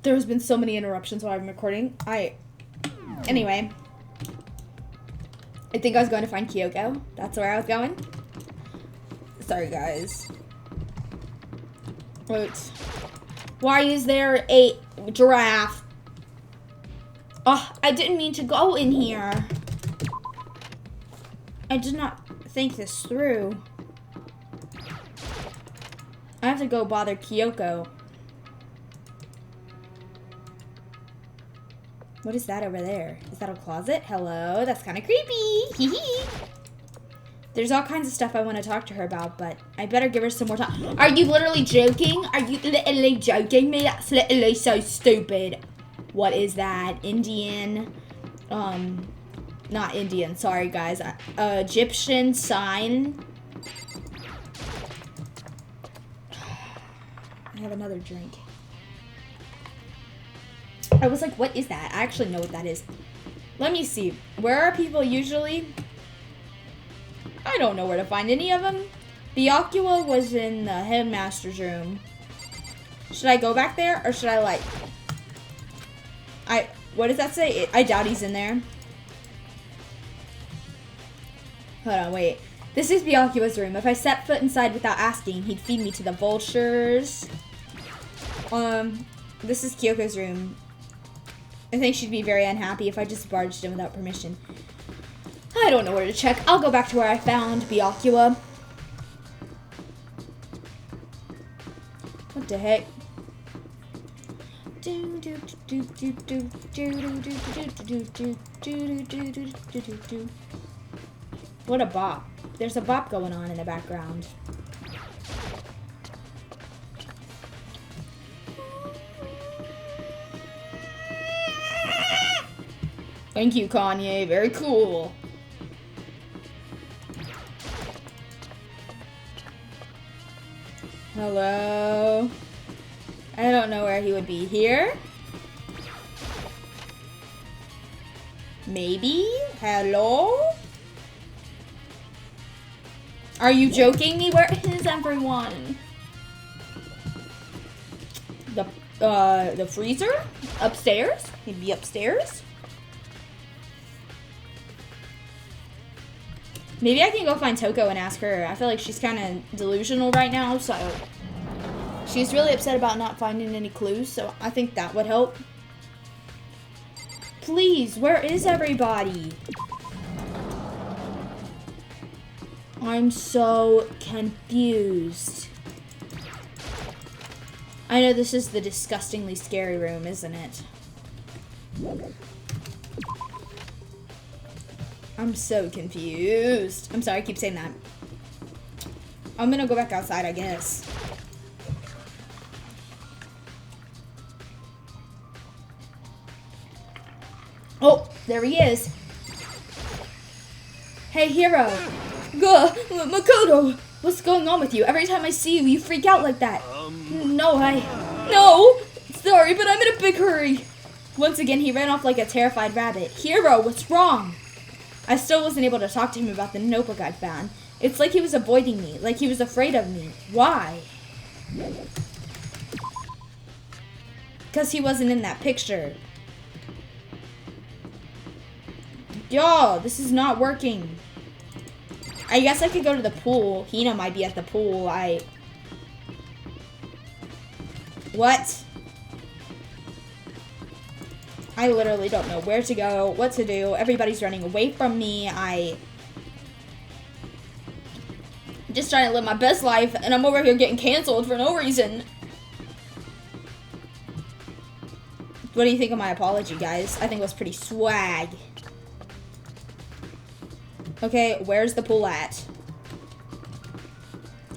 There's been so many interruptions while I'm recording. Anyway. I think I was going to find Kyoko. That's where I was going. Sorry, guys. Wait. Why is there a giraffe? Oh, I didn't mean to go in here. I did not think this through. I have to go bother Kyoko. What is that over there? Is that a closet? Hello? That's kind of creepy. Hee hee. There's all kinds of stuff I want to talk to her about, but I better give her some more time. Are you literally joking? Are you literally joking me? That's literally so stupid. What is that? Indian? Not Indian. Sorry, guys. Egyptian sign. I have another drink. I was like, what is that? I actually know what that is. Let me see. Where are people usually? I don't know where to find any of them. Byakuya was in the headmaster's room. Should I go back there? Or should I like... What does that say? I doubt he's in there. Hold on, wait. This is Byakuya's room. If I set foot inside without asking, he'd feed me to the vultures. This is Kyoko's room. I think she'd be very unhappy if I just barged in without permission. I don't know where to check. I'll go back to where I found Byakuya. What the heck? What a bop. There's a bop going on in the background. Thank you, Kanye. Very cool. Hello? I don't know where he would be. Here? Maybe? Hello? Are you joking me? Where is everyone? The freezer? Upstairs? He'd be upstairs? Maybe I can go find Toko and ask her. I feel like she's kind of delusional right now, so... She's really upset about not finding any clues, so I think that would help. Please, where is everybody? I'm so confused. I know this is the disgustingly scary room, isn't it? I'm so confused. I'm sorry, I keep saying that. I'm gonna go back outside, I guess. Oh, there he is. Hey, Hero. Makoto, what's going on with you? Every time I see you, you freak out like that. No, sorry, but I'm in a big hurry. Once again, he ran off like a terrified rabbit. Hero, what's wrong? I still wasn't able to talk to him about the notebook I found. It's like he was avoiding me, like he was afraid of me. Why? Because he wasn't in that picture. Yo, this is not working. I guess I could go to the pool. Hina might be at the pool. What? I literally don't know where to go, what to do. Everybody's running away from me. I'm just trying to live my best life, and I'm over here getting canceled for no reason. What do you think of my apology, guys? I think it was pretty swag. Okay, where's the pool at?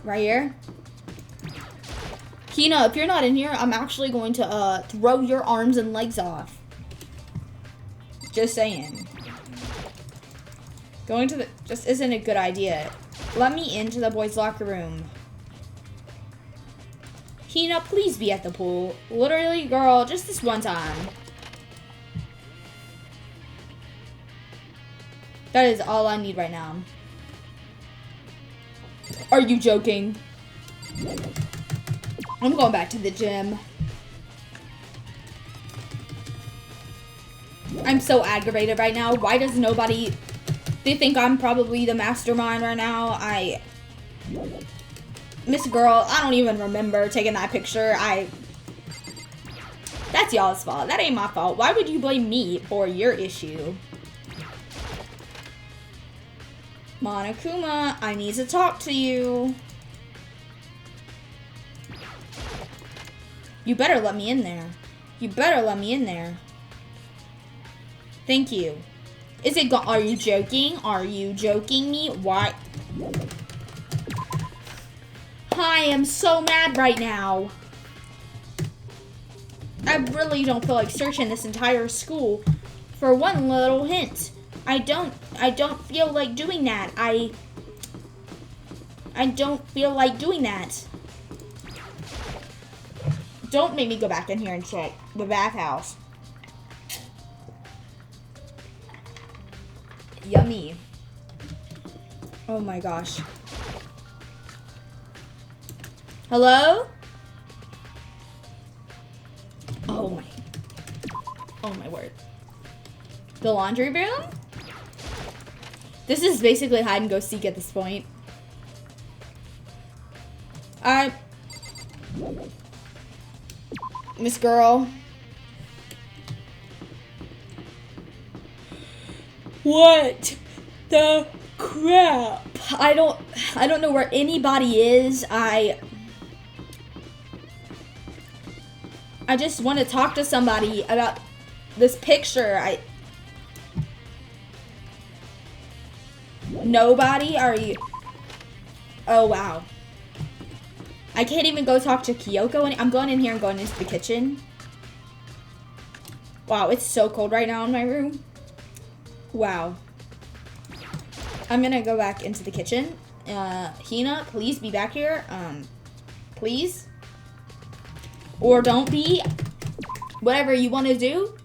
Right here? Hina, if you're not in here, I'm actually going to throw your arms and legs off. Just saying. Going to the... just isn't a good idea. Let me into the boys' locker room. Hina, please be at the pool. Literally, girl, just this one time. That is all I need right now. Are you joking? I'm going back to the gym. I'm so aggravated right now. Why does nobody... They think I'm probably the mastermind right now. Miss Girl, I don't even remember taking that picture. That's y'all's fault. That ain't my fault. Why would you blame me for your issue? Monokuma, I need to talk to you. You better let me in there. You better let me in there. Thank you. Are you joking? Are you joking me? Why? I am so mad right now. I really don't feel like searching this entire school for one little hint. I don't feel like doing that. I don't feel like doing that. Don't make me go back in here and check the bathhouse. Yummy. Oh my gosh. Hello? Oh my word. The laundry room? This is basically hide and go seek at this point. Miss Girl. What the crap? I don't know where anybody is. I just want to talk to somebody about this picture. Nobody? Are you? Oh, wow. I can't even go talk to Kyoko. I'm going in here and going into the kitchen. Wow, it's so cold right now in my room. Wow. I'm gonna go back into the kitchen. Hina, please be back here. Please. Or don't be. Whatever you want to do.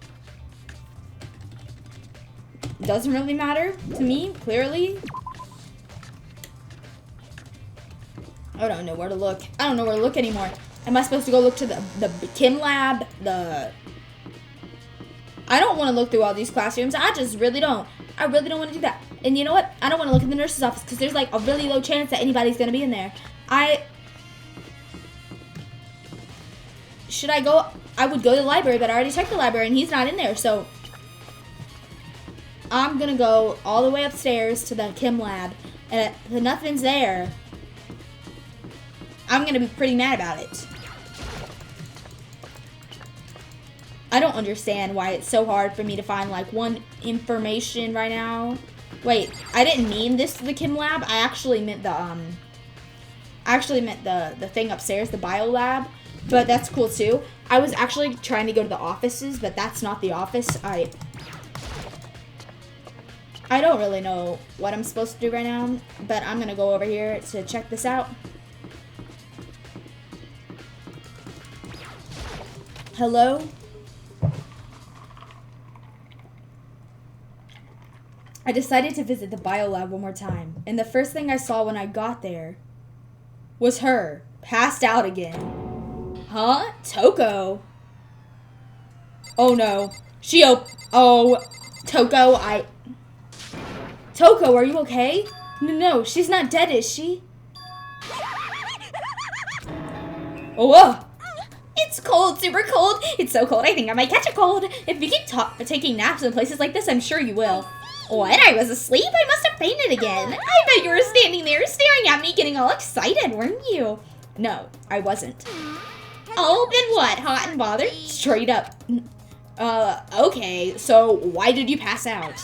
Doesn't really matter to me, clearly. I don't know where to look. I don't know where to look anymore. Am I supposed to go look to the chem lab? I don't want to look through all these classrooms. I just really don't. I really don't want to do that. And you know what? I don't want to look in the nurse's office because there's like a really low chance that anybody's going to be in there. Should I go? I would go to the library, but I already checked the library and he's not in there. So I'm going to go all the way upstairs to the chem lab. And if nothing's there, I'm going to be pretty mad about it. I don't understand why it's so hard for me to find like one information right now. Wait, I didn't mean this to the chem lab. I actually meant the thing upstairs, the bio lab. But that's cool too. I was actually trying to go to the offices, but that's not the office. I don't really know what I'm supposed to do right now, but I'm gonna go over here to check this out. Hello? I decided to visit the biolab one more time, and the first thing I saw when I got there was her, passed out again. Huh? Toko? Oh no. Toko, Toko, are you okay? No, she's not dead, is she? Oh, whoa. It's cold, super cold. It's so cold, I think I might catch a cold. If you keep taking naps in places like this, I'm sure you will. What? I was asleep? I must have fainted again. I bet you were standing there staring at me getting all excited, weren't you? No, I wasn't. Oh, then what? Hot and bothered? Straight up. Okay, so why did you pass out?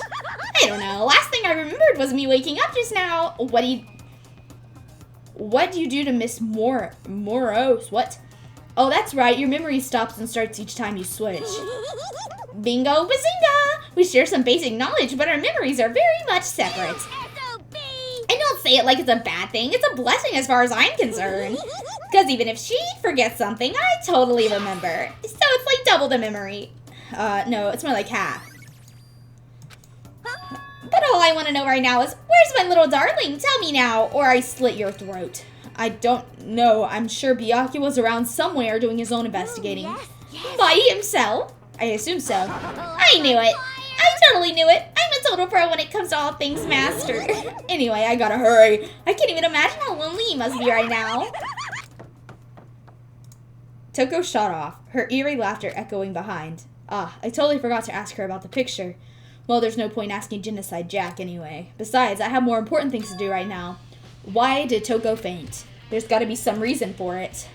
I don't know. Last thing I remembered was me waking up just now. What do you do to Miss Moros? What? Oh, that's right. Your memory stops and starts each time you switch. Bingo bazinga! We share some basic knowledge, but our memories are very much separate. And don't say it like it's a bad thing. It's a blessing as far as I'm concerned. Because even if she forgets something, I totally remember. So it's like double the memory. No, it's more like half. But all I want to know right now is, where's my little darling? Tell me now, or I slit your throat. I don't know. I'm sure Byakuya was around somewhere doing his own investigating. By himself? I assume so. I knew it. I totally knew it. I'm a total pro when it comes to all things master. Anyway, I gotta hurry. I can't even imagine how lonely you must be right now. Toko shot off, her eerie laughter echoing behind. Ah, I totally forgot to ask her about the picture. Well, there's no point asking Genocide Jack anyway. Besides, I have more important things to do right now. Why did Toko faint? There's gotta be some reason for it.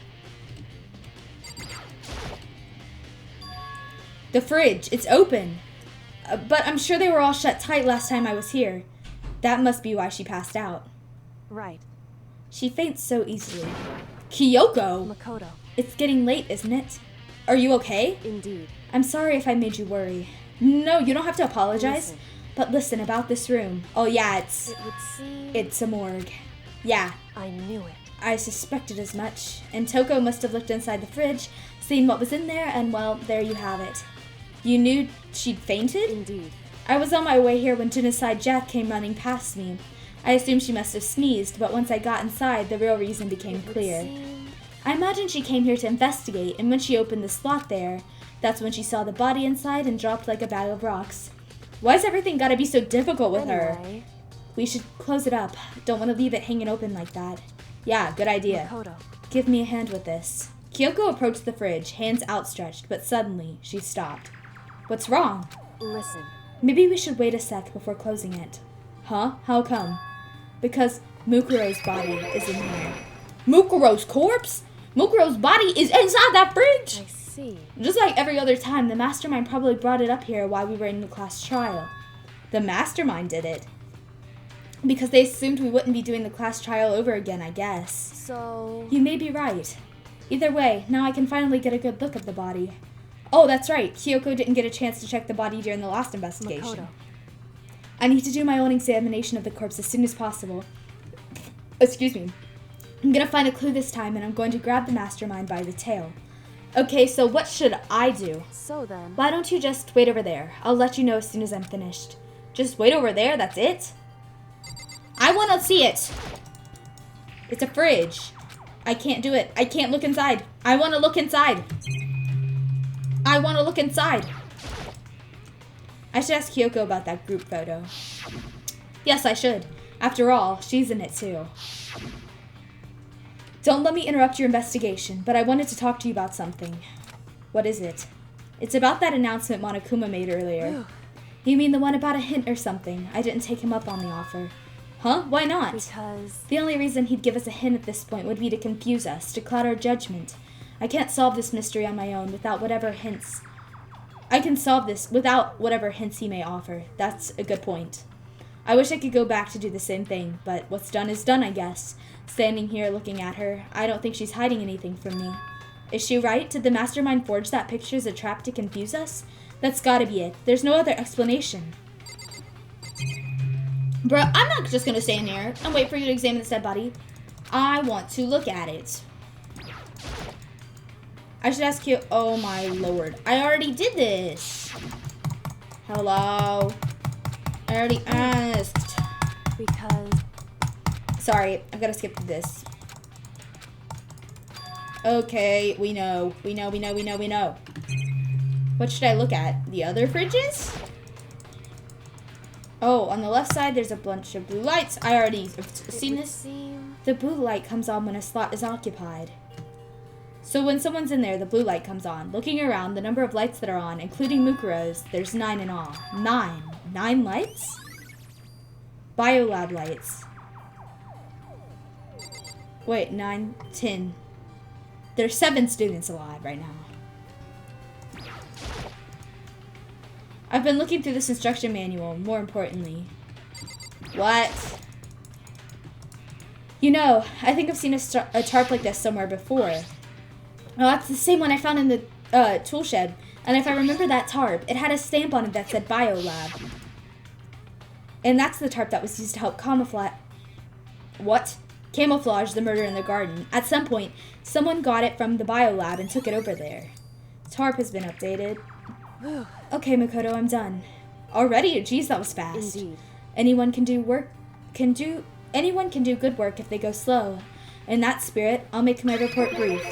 The fridge, it's open. But I'm sure they were all shut tight last time I was here. That must be why she passed out. Right. She faints so easily. Kyoko! Makoto. It's getting late, isn't it? Are you okay? Indeed. I'm sorry if I made you worry. No, you don't have to apologize. Listen. But listen, about this room. Oh yeah, It would seem... it's a morgue. Yeah, I knew it. I suspected as much. And Toko must have looked inside the fridge, seen what was in there, and well, there you have it. You knew she'd fainted? Indeed. I was on my way here when Genocide Jack came running past me. I assumed she must have sneezed, but once I got inside, the real reason became clear. Seem... I imagine she came here to investigate, and when she opened the slot there, that's when she saw the body inside and dropped like a bag of rocks. Why's everything gotta be so difficult with her? We should close it up. Don't want to leave it hanging open like that. Yeah, good idea. Makoto. Give me a hand with this. Kyoko approached the fridge, hands outstretched, but suddenly she stopped. What's wrong? Listen. Maybe we should wait a sec before closing it. Huh? How come? Because Mukuro's body is in here. Mukuro's corpse? Mukuro's body is inside that fridge! I see. Just like every other time, the mastermind probably brought it up here while we were in the class trial. The mastermind did it. Because they assumed we wouldn't be doing the class trial over again, I guess. So... You may be right. Either way, now I can finally get a good look at the body. Oh, that's right. Kyoko didn't get a chance to check the body during the last investigation. Makoto. I need to do my own examination of the corpse as soon as possible. Excuse me. I'm gonna find a clue this time, and I'm going to grab the mastermind by the tail. Okay, so what should I do? So then... Why don't you just wait over there? I'll let you know as soon as I'm finished. Just wait over there? That's it? I want to see it. It's a fridge. I can't do it. I can't look inside. I want to look inside. I want to look inside. I should ask Kyoko about that group photo. Yes, I should. After all, she's in it too. Don't let me interrupt your investigation, but I wanted to talk to you about something. What is it? It's about that announcement Monokuma made earlier. You mean the one about a hint or something? I didn't take him up on the offer. Huh? Why not? Because... The only reason he'd give us a hint at this point would be to confuse us, to cloud our judgment. I can't solve this mystery on my own without whatever hints... I can solve this without whatever hints he may offer. That's a good point. I wish I could go back to do the same thing, but what's done is done, I guess. Standing here looking at her, I don't think she's hiding anything from me. Is she right? Did the mastermind forge that picture as a trap to confuse us? That's gotta be it. There's no other explanation. Bruh, I'm not just gonna stand here and wait for you to examine this dead body. I want to look at it. I should ask you. Oh my lord. I already did this. Hello. I already asked. Because... Sorry, I've got to skip through this. Okay, we know. We know. What should I look at? The other fridges? Oh, on the left side, there's a bunch of blue lights. I already have seen this. The blue light comes on when a slot is occupied. So when someone's in there, the blue light comes on. Looking around, the number of lights that are on, including Mukuro's, there's 9 in all. 9. 9 lights? Biolab lights. Wait, 9, 10. There's 7 students alive right now. I've been looking through this instruction manual, more importantly. What? You know, I think I've seen a tarp like this somewhere before. Oh, that's the same one I found in the tool shed. And if I remember that tarp, it had a stamp on it that said Biolab. And that's the tarp that was used to help camouflage... What? Camouflage the murder in the garden. At some point, someone got it from the Biolab and took it over there. Tarp has been updated. Okay, Makoto, I'm done. Already? Geez, that was fast. Indeed. Anyone can do good work if they go slow. In that spirit, I'll make my report brief.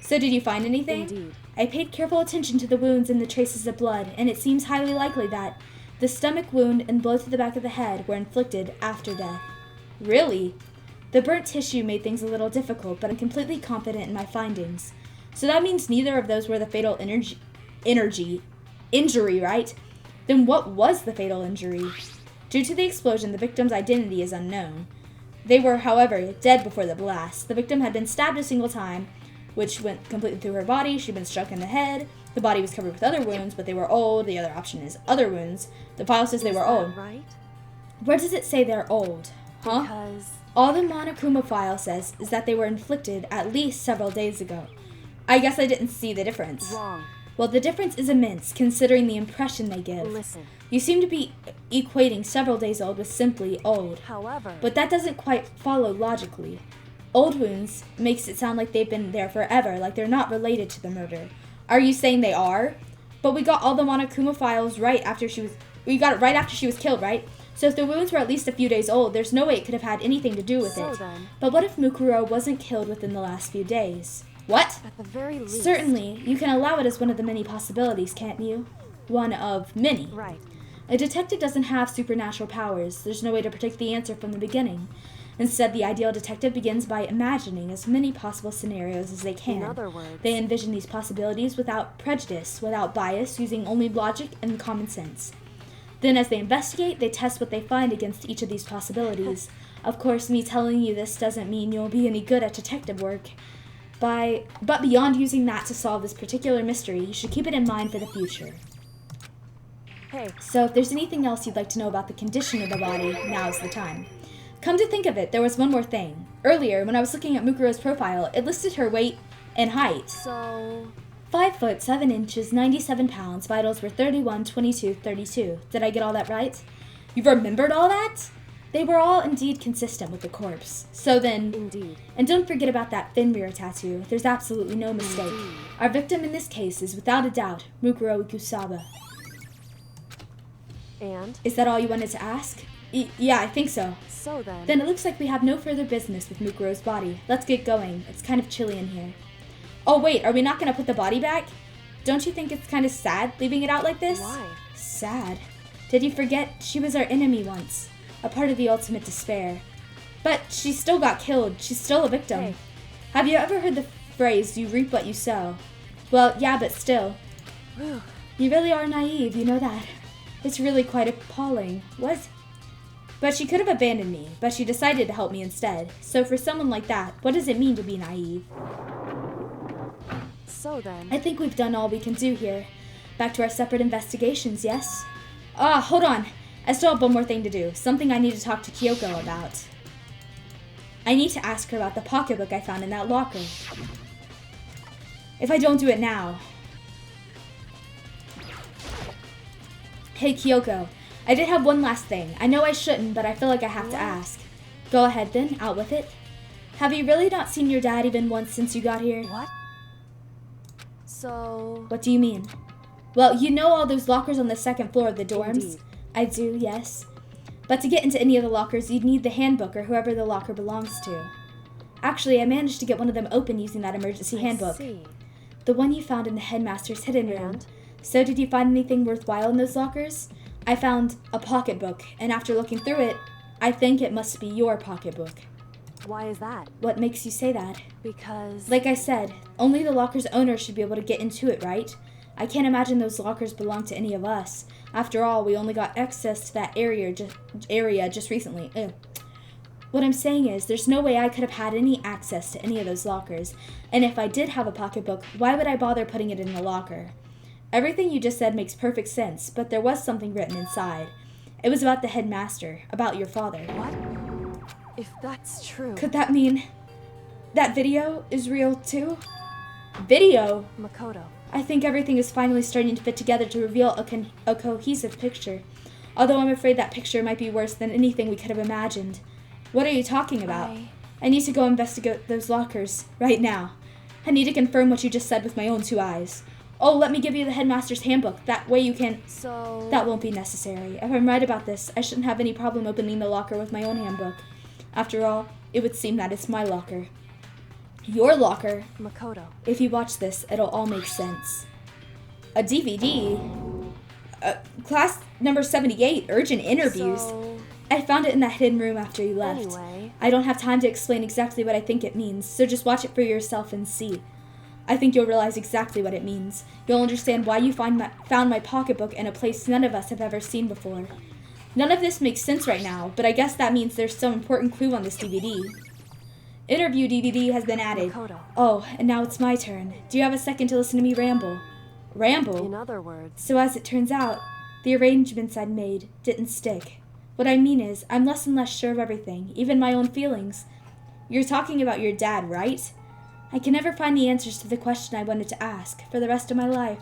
So did you find anything? Indeed. I paid careful attention to the wounds and the traces of blood, and it seems highly likely that the stomach wound and blow to the back of the head were inflicted after death. Really? The burnt tissue made things a little difficult, but I'm completely confident in my findings. So that means neither of those were the fatal injury, right? Then what was the fatal injury? Due to the explosion, the victim's identity is unknown. They were, however, dead before the blast. The victim had been stabbed a single time, which went completely through her body. She'd been struck in the head. The body was covered with other wounds, but they were old. The other option is other wounds. The file says they were old. Right? Where does it say they're old? Huh? Because All the Monokuma file says is that they were inflicted at least several days ago. I guess I didn't see the difference. wrong. Well, the difference is immense, considering the impression they give. Listen. You seem to be equating several days old with simply old. However, But that doesn't quite follow logically. Old wounds makes it sound like they've been there forever, like they're not related to the murder. Are you saying they are? But we got all the Monokuma files right after she was killed, right? So if the wounds were at least a few days old, there's no way it could have had anything to do with so it. then, But what if Mukuro wasn't killed within the last few days? What? at the very least. Certainly, you can allow it as one of the many possibilities, can't you? One of many. Right. A detective doesn't have supernatural powers. There's no way to predict the answer from the beginning. Instead, the ideal detective begins by imagining as many possible scenarios as they can. In other words, They envision these possibilities without prejudice, without bias, using only logic and common sense. Then, as they investigate, they test what they find against each of these possibilities. Of course, me telling you this doesn't mean you'll be any good at detective work. But beyond using that to solve this particular mystery, you should keep it in mind for the future. hey, So if there's anything else you'd like to know about the condition of the body, now's the time. Come to think of it, there was one more thing. Earlier, when I was looking at Mukuro's profile, it listed her weight and height. so 5 foot 7 inches, 97 pounds, vitals were 31, 22, 32. Did I get all that right? You remembered all that? They were all indeed consistent with the corpse. So then, indeed. and don't forget about that Fenrir tattoo. There's absolutely no mistake. Our victim in this case is without a doubt Mukuro Ikusaba. And Is that all you wanted to ask? Yeah, I think so. so then, Then it looks like we have no further business with Mukuro's body. Let's get going. It's kind of chilly in here. Oh wait, are we not going to put the body back? Don't you think it's kind of sad leaving it out like this? why? Sad. Did you forget she was our enemy once? A part of the ultimate despair. But she still got killed. She's still a victim. Hey. Have you ever heard the phrase, you reap what you sow? Well, yeah, but still. Whew. You really are naive, you know that. It's really quite appalling. What? But she could have abandoned me, but she decided to help me instead. So for someone like that, what does it mean to be naive? So then, I think we've done all we can do here. Back to our separate investigations, yes? Ah, hold on. I still have one more thing to do. Something I need to talk to Kyoko about. I need to ask her about the pocketbook I found in that locker. If I don't do it now... Hey, Kyoko. I did have one last thing. I know I shouldn't, but I feel like I have to ask. Go ahead then, out with it. Have you really not seen your dad even once since you got here? what? So What do you mean? Well, you know all those lockers on the second floor of the dorms? Indeed. I do, yes. But to get into any of the lockers, you'd need the handbook or whoever the locker belongs to. Actually, I managed to get one of them open using that emergency handbook. See. The one you found in the headmaster's hidden room. And? So did you find anything worthwhile in those lockers? I found a pocketbook, and after looking through it, I think it must be your pocketbook. Why is that? What makes you say that? Because Like I said, only the locker's owner should be able to get into it, right? I can't imagine those lockers belong to any of us. After all, we only got access to that area just recently. Ew. What I'm saying is, there's no way I could have had any access to any of those lockers. And if I did have a pocketbook, why would I bother putting it in a locker? Everything you just said makes perfect sense, but there was something written inside. It was about the headmaster, about your father. what? If that's true, Could that mean that video is real too? Video? Makoto. I think everything is finally starting to fit together to reveal a cohesive picture. Although I'm afraid that picture might be worse than anything we could have imagined. What are you talking about? I need to go investigate those lockers right now. I need to confirm what you just said with my own 2 eyes. Oh, let me give you the headmaster's handbook. That way you can... So That won't be necessary. If I'm right about this, I shouldn't have any problem opening the locker with my own handbook. After all, it would seem that it's my locker. Your locker. Makoto. If you watch this, it'll all make sense. A DVD? Class number 78, urgent interviews. So, I found it in that hidden room after you left. anyway, I don't have time to explain exactly what I think it means, so just watch it for yourself and see. I think you'll realize exactly what it means. You'll understand why you found my pocketbook in a place none of us have ever seen before. None of this makes sense right now, but I guess that means there's some important clue on this DVD. Interview DVD has been added. Makoto. Oh, and now it's my turn. Do you have a second to listen to me ramble? Ramble? In other words, So as it turns out, the arrangements I'd made didn't stick. What I mean is, I'm less and less sure of everything, even my own feelings. You're talking about your dad, right? I can never find the answers to the question I wanted to ask for the rest of my life,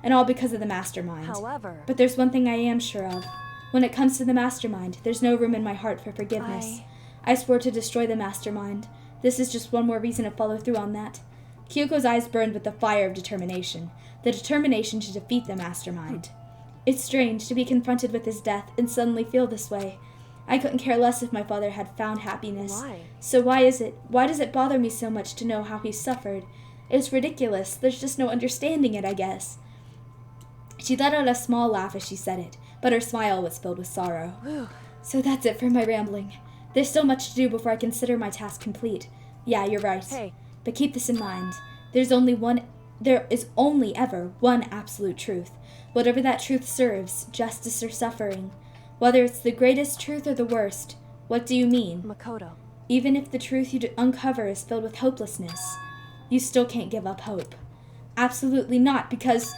and all because of the mastermind. however, But there's one thing I am sure of. When it comes to the mastermind, there's no room in my heart for forgiveness. I swore to destroy the mastermind. This is just one more reason to follow through on that. Kyoko's eyes burned with the fire of determination. The determination to defeat the mastermind. It's strange to be confronted with his death and suddenly feel this way. I couldn't care less if my father had found happiness. Why? So why does it bother me so much to know how he suffered? It's ridiculous. There's just no understanding it, I guess. She let out a small laugh as she said it, but her smile was filled with sorrow. Whew. So that's it for my rambling. There's still much to do before I consider my task complete. Yeah, you're right. Hey, But keep this in mind. There is only ever one absolute truth. Whatever that truth serves, justice or suffering. Whether it's the greatest truth or the worst. What do you mean? Makoto. Even if the truth you uncover is filled with hopelessness, you still can't give up hope. Absolutely not, because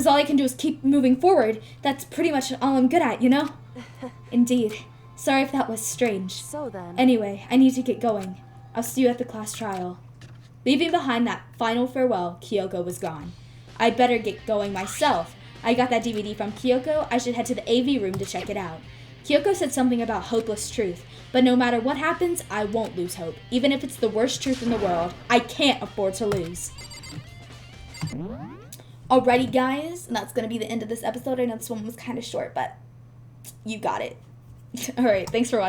all I can do is keep moving forward. That's pretty much all I'm good at, you know? Indeed. Sorry if that was strange. So then, Anyway, I need to get going. I'll see you at the class trial. Leaving behind that final farewell, Kyoko was gone. I'd better get going myself. I got that DVD from Kyoko. I should head to the AV room to check it out. Kyoko said something about hopeless truth, but no matter what happens, I won't lose hope. Even if it's the worst truth in the world, I can't afford to lose. Alrighty, guys, and that's going to be the end of this episode. I know this one was kind of short, but you got it. Alright, thanks for watching.